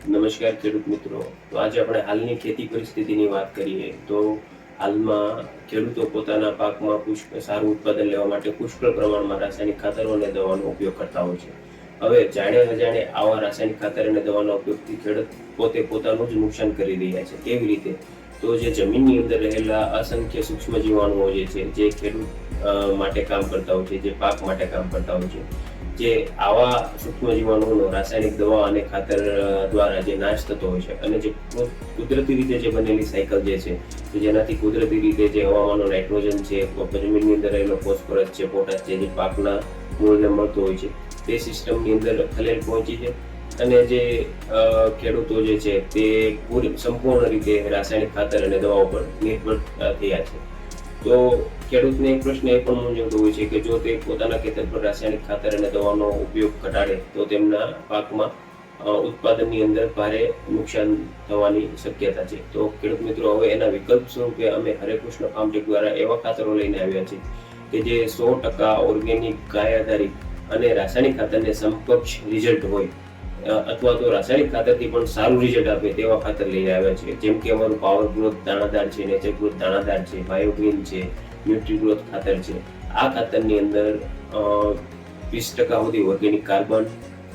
નમસ્કાર ખેડૂત મિત્રો. તો આજે આપણે હાલની ખેતી પરિસ્થિતિની વાત કરીએ તો હાલમાં ખેડૂતો પોતાના પાકમાં સારું ઉત્પાદન લેવા માટે પુષ્કળ પ્રમાણમાં રાસાયણિક ખાતરો અને દવાનો ઉપયોગ કરતા હોય છે. હવે જાણે અજાણે આવા રાસાયણિક ખાતર અને દવાના ઉપયોગથી ખેડૂત પોતે પોતાનું જ નુકસાન કરી રહ્યા છે. કેવી રીતે? તો જે જમીનની અંદર રહેલા અસંખ્ય સૂક્ષ્મ જીવાણુઓ જે ખેડૂત માટે કામ કરતા હોય છે, જે પાક માટે કામ કરતા હોય છે, જે આવા સૂક્ષ્મ જીવાણુઓનો રાસાયણિક દવા અને ખાતર દ્વારા જે નાશ થતો હોય છે અને જે કુદરતી રીતે જે બનેલી સાયકલ જે છે, જેનાથી કુદરતી રીતે જે હવામાનનો નાઇટ્રોજન છે, જમીનની અંદર રહેલો ફોસ્ફરસ છે, પોટાશ છે, જે પાકના મૂળને મળતો હોય છે, તે સિસ્ટમની અંદર ખલેલ પહોંચી છે અને જે ખેડૂતો જે છે તે સંપૂર્ણ રીતે રાસાયણિક ખાતર અને દવાઓ પર નિર્ભર થયા છે. તો ખેડૂતને એક પ્રશ્ન એ પણ મૂંઝવતો હોય છે કે જો તે પોતાના ખેતર પર રાસાયણિક ખાતર અને દવાનો ઉપયોગ ઘટાડે તો તેમના પાકમાં ઉત્પાદનની અંદર ભારે નુકસાન થવાની શક્યતા છે. તો ખેડૂત મિત્રો, હવે એના વિકલ્પ સ્વરૂપે અમે હરેકૃષ્ણ ફાર્મટેક દ્વારા એવા ખાતરો લઈને આવ્યા છે કે જે 100% ઓર્ગેનિક, ગાય આધારિત અને રાસાયણિક ખાતરને સમકક્ષ રિઝલ્ટ હોય અથવા તો રાસાયણિક ખાતરથી પણ સારું રિઝલ્ટ આપે તેવા ખાતર લઈને આવ્યા છે. જેમ કે અમારું પાવર ગ્રોથ દાણાદાર છે, નેચર ગ્રોથ દાણાદાર છે, બાયોગ્રીન છે, ન્યુટ્રી ગ્રોથ ખાતર છે. આ ખાતરની અંદર 20% સુધી organic carbon,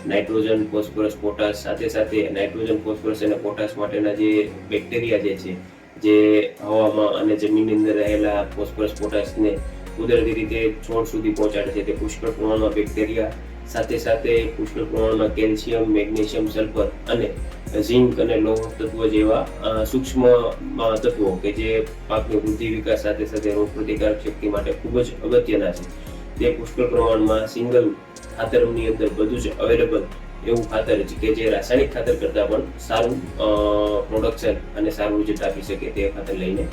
nitrogen, phosphorus, potash, સાથે સાથે નાઇટ્રોજન, ફોસ્ફરસ અને પોટાશ માટેના જે બેક્ટેરિયા જે છે, જે હવામાં અને જમીનની અંદર રહેલા ફોસ્ફરસ, પોટાશને કુદરતી રીતે છોડ સુધી પહોંચાડે છે. તે પુષ્કળ પ્રમાણમાં બેક્ટેરિયા, સાથે સાથે પુષ્કળ પ્રમાણમાં કેલ્શિયમ, મેગ્નેશિયમ, સલ્ફર અને ઝિંક અને લોહ તત્વો જેવા સૂક્ષ્મ તત્વો કે જે પાકની વૃદ્ધિ, વિકાસ, સાથે સાથે રોગ પ્રતિકારક શક્તિ માટે ખૂબ જ અગત્યના છે. તે પુષ્કળ પ્રમાણમાં સિંગલ ખાતરની અંદર બધું જ અવેલેબલ એવું ખાતર છે કે જે રાસાયણિક ખાતર કરતાં પણ સારું પ્રોડક્શન અને સારું રિઝલ્ટ આપી શકે તે ખાતર લઈને